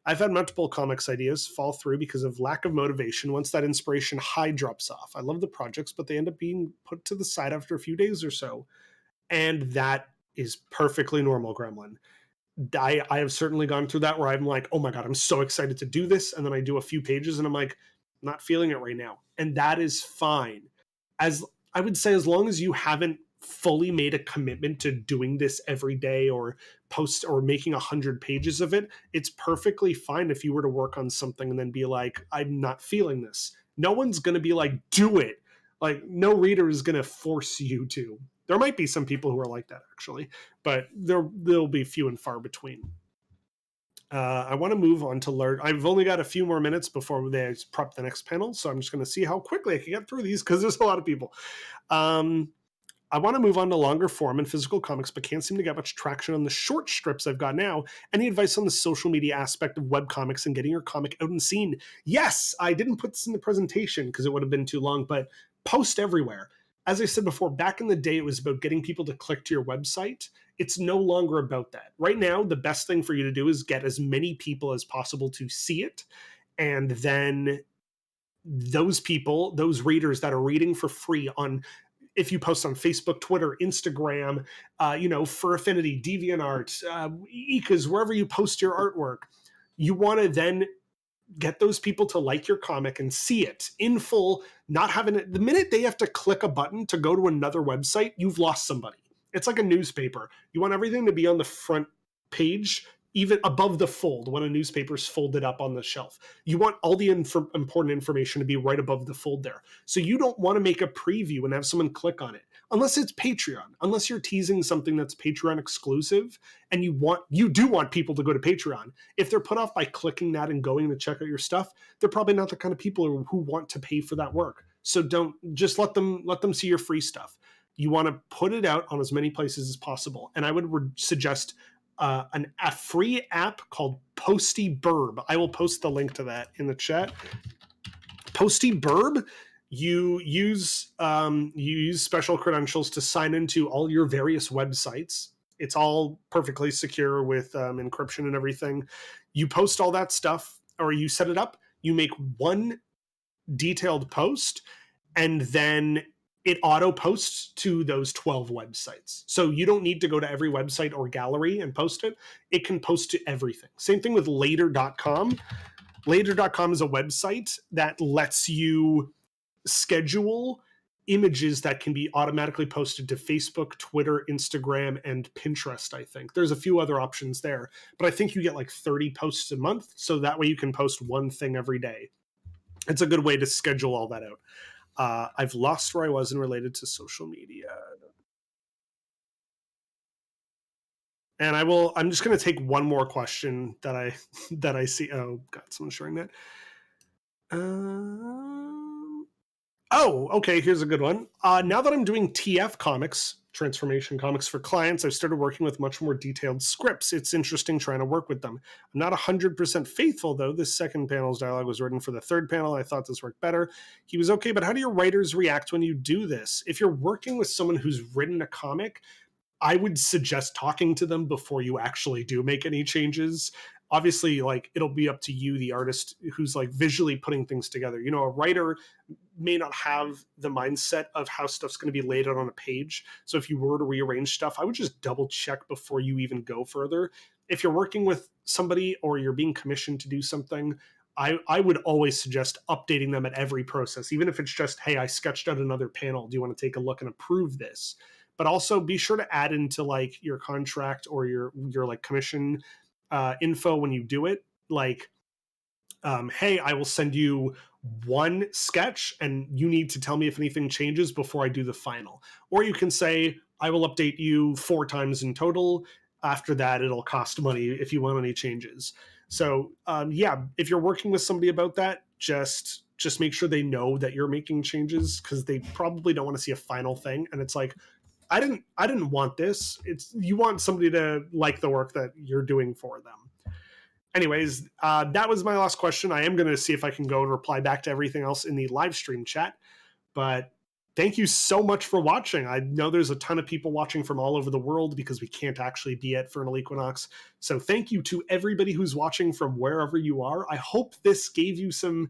I've had multiple comics ideas fall through because of lack of motivation once that inspiration high drops off. I love the projects, but they end up being put to the side after a few days or so. And that is perfectly normal, Gremlin. I have certainly gone through that where I'm like, oh my God, I'm so excited to do this. And then I do a few pages and I'm like, not feeling it right now. And that is fine. as I would say, as long as you haven't fully made a commitment to doing this every day or post or making 100 pages of it, it's perfectly fine if you were to work on something and then be like, I'm not feeling this. No one's going to be like, do it. Like, no reader is going to force you to. There might be some people who are like that, actually, but there'll be few and far between. I want to move on to learn. I've only got a few more minutes before they prep the next panel, so I'm just going to see how quickly I can get through these because there's a lot of people. I want to move on to longer form and physical comics, but can't seem to get much traction on the short strips I've got now. Any advice on the social media aspect of webcomics and getting your comic out and seen? Yes, I didn't put this in the presentation because it would have been too long, but post everywhere. As I said before, back in the day, it was about getting people to click to your website. It's no longer about that. Right now, the best thing for you to do is get as many people as possible to see it. And then those people, those readers that are reading for free on, if you post on Facebook, Twitter, Instagram, for Affinity, DeviantArt, Ecas, wherever you post your artwork, you want to then get those people to like your comic and see it in full, not having it. The minute they have to click a button to go to another website, you've lost somebody. It's like a newspaper. You want everything to be on the front page, even above the fold when a newspaper's folded up on the shelf. You want all the important information to be right above the fold there. So you don't want to make a preview and have someone click on it, unless it's Patreon, unless you're teasing something that's Patreon exclusive and you do want people to go to Patreon. If they're put off by clicking that and going to check out your stuff, they're probably not the kind of people who want to pay for that work. So don't just let them see your free stuff. You want to put it out on as many places as possible. And I would suggest a free app called Posty Burb. I will post the link to that in the chat. Posty Burb, you use special credentials to sign into all your various websites. It's all perfectly secure with encryption and everything. You post all that stuff, or you set it up. You make one detailed post, and then it auto posts to those 12 websites. So you don't need to go to every website or gallery and post it. It can post to everything. Same thing with later.com. Later.com is a website that lets you schedule images that can be automatically posted to Facebook, Twitter, Instagram, and Pinterest, I think. There's a few other options there, but I think you get like 30 posts a month, so that way you can post one thing every day. It's a good way to schedule all that out. I've lost where I was in related to social media. And I'm just going to take one more question that I see. Oh, God, someone's showing that. Okay, here's a good one. Now that I'm doing TF comics, transformation comics for clients, I've started working with much more detailed scripts. It's interesting trying to work with them. I'm not 100% faithful, though. This second panel's dialogue was written for the third panel. I thought this worked better. He was okay, but how do your writers react when you do this? If you're working with someone who's written a comic, I would suggest talking to them before you actually do make any changes. Obviously, like, it'll be up to you, the artist who's like visually putting things together. A writer may not have the mindset of how stuff's going to be laid out on a page. So if you were to rearrange stuff, I would just double check before you even go further. If you're working with somebody or you're being commissioned to do something, I would always suggest updating them at every process, even if it's just, hey, I sketched out another panel. Do you want to take a look and approve this? But also be sure to add into like your contract or your like commission info when you do it. Like, hey, I will send you one sketch and you need to tell me if anything changes before I do the final. Or you can say, I will update you 4 times in total. After that, it'll cost money if you want any changes. So if you're working with somebody about that, just make sure they know that you're making changes, because they probably don't want to see a final thing. And it's like, I didn't want this. You want somebody to like the work that you're doing for them. Anyways, that was my last question. I am going to see if I can go and reply back to everything else in the live stream chat. But thank you so much for watching. I know there's a ton of people watching from all over the world because we can't actually be at Furnal Equinox. So thank you to everybody who's watching from wherever you are. I hope this gave you some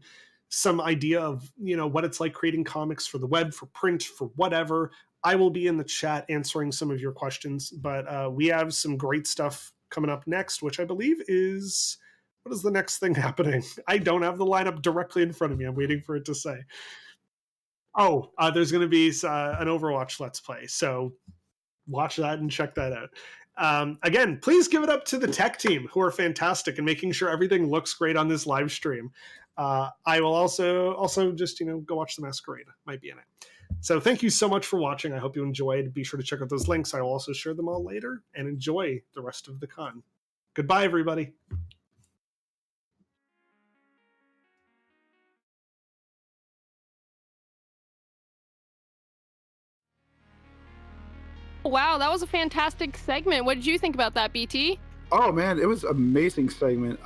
idea of, what it's like creating comics for the web, for print, for whatever. I will be in the chat answering some of your questions, but we have some great stuff coming up next, which I believe is, what is the next thing happening? I don't have the lineup directly in front of me. I'm waiting for it to say. There's going to be an Overwatch Let's Play, so watch that and check that out. Again, please give it up to the tech team, who are fantastic and making sure everything looks great on this live stream. I will also just go watch the Masquerade. Might be in it. So thank you so much for watching. I hope you enjoyed. Be sure to check out those links. I will also share them all later, and enjoy the rest of the con. Goodbye, everybody. Wow, that was a fantastic segment. What did you think about that, BT? Oh man, it was an amazing segment.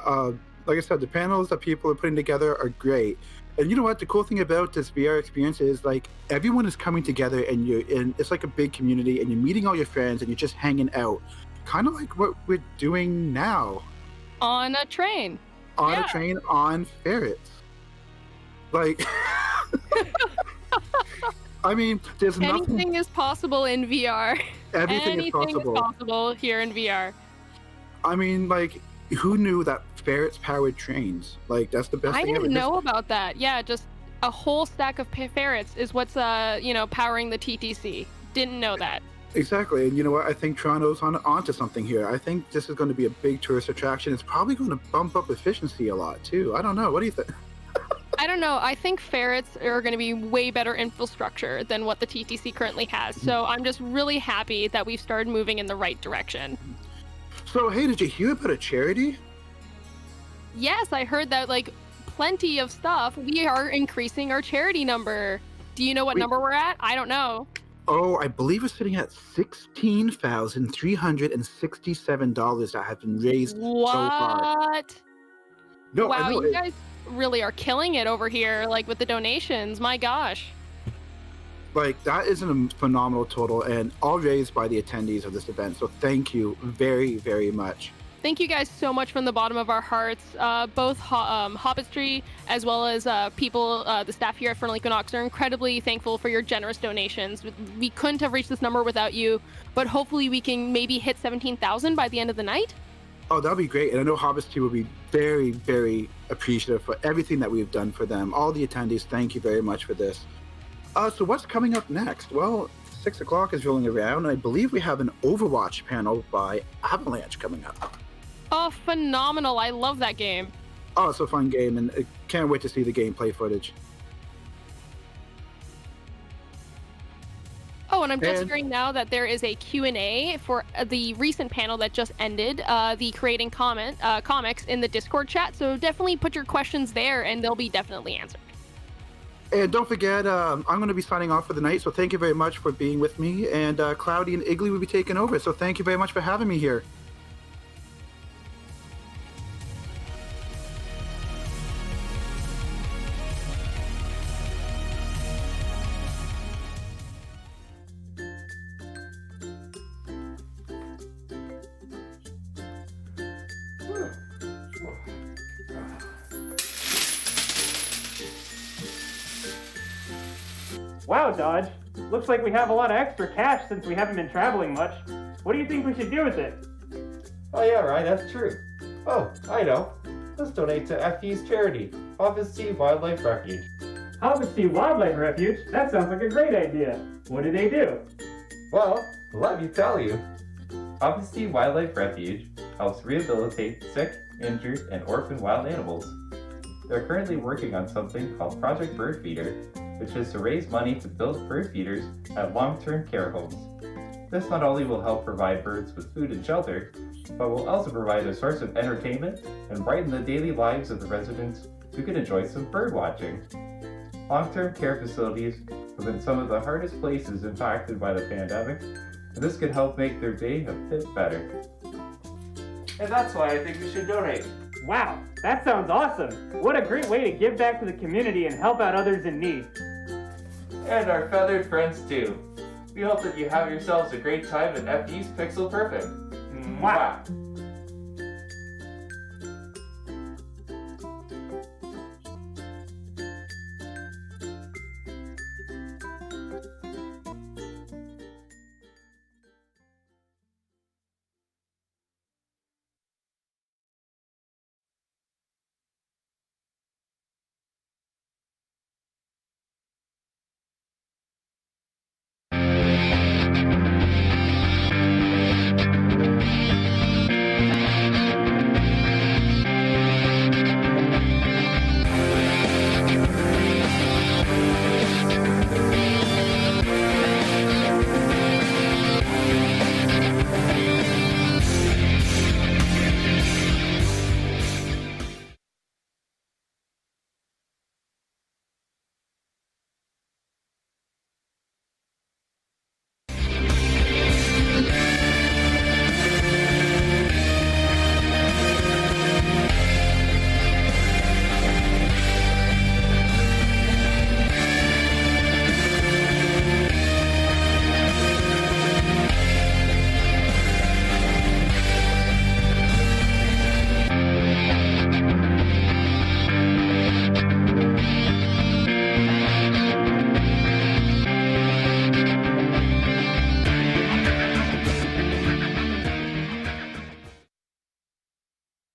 Like I said, the panels that people are putting together are great. And you know what? The cool thing about this VR experience is like everyone is coming together, and it's like a big community, and you're meeting all your friends, and you're just hanging out, kind of like what we're doing now. On a train. On a train on ferrets. Like, I mean, there's nothing. Anything is possible in VR. Anything is possible here in VR. I mean, like, who knew that ferrets powered trains? Like, that's the best thing ever. I didn't know about that. Yeah, just a whole stack of ferrets is what's powering the TTC. Didn't know that. Exactly, and you know what? I think Toronto's onto something here. I think this is going to be a big tourist attraction. It's probably going to bump up efficiency a lot too. I don't know. What do you think? I don't know. I think ferrets are going to be way better infrastructure than what the TTC currently has. So I'm just really happy that we've started moving in the right direction. So, hey, did you hear about a charity? Yes, I heard that, like, plenty of stuff. We are increasing our charity number. Do you know what number we're at? I don't know. Oh, I believe we're sitting at $16,367 that have been raised so far. What? No, wow, I know. You guys really are killing it over here, like, with the donations. My gosh. Like, that is a phenomenal total, and all raised by the attendees of this event. So thank you very, very much. Thank you guys so much from the bottom of our hearts. Both Hobbitry as well as people, the staff here at Furnal Equinox are incredibly thankful for your generous donations. We couldn't have reached this number without you, but hopefully we can maybe hit 17,000 by the end of the night. Oh, that'd be great. And I know Hobbitry will be very, very appreciative for everything that we've done for them. All the attendees, thank you very much for this. So what's coming up next? Well, 6 o'clock is rolling around, and I believe we have an Overwatch panel by Avalanche coming up. Oh, phenomenal. I love that game. Oh, it's a fun game, and I can't wait to see the gameplay footage. Oh, and I'm just hearing now that there is a Q&A for the recent panel that just ended, the Creating Comics in the Discord chat. So definitely put your questions there, and they'll be definitely answered. And don't forget, I'm going to be signing off for the night, so thank you very much for being with me. And Cloudy and Igley will be taking over, so thank you very much for having me here. Wow, Dodge. Looks like we have a lot of extra cash since we haven't been traveling much. What do you think we should do with it? Oh yeah, Ryan, that's true. Oh, I know. Let's donate to FE's charity, Hobbiton Wildlife Refuge. Hobbiton Wildlife Refuge? That sounds like a great idea. What do they do? Well, let me tell you. Hobbiton Wildlife Refuge helps rehabilitate sick, injured, and orphaned wild animals. They're currently working on something called Project Bird Feeder, which is to raise money to build bird feeders at long-term care homes. This not only will help provide birds with food and shelter, but will also provide a source of entertainment and brighten the daily lives of the residents who can enjoy some bird watching. Long-term care facilities have been some of the hardest places impacted by the pandemic, and this could help make their day a bit better. And that's why I think we should donate. Wow, that sounds awesome! What a great way to give back to the community and help out others in need. And our feathered friends too. We hope that you have yourselves a great time at FE's Pixel Purrfect. Mwah!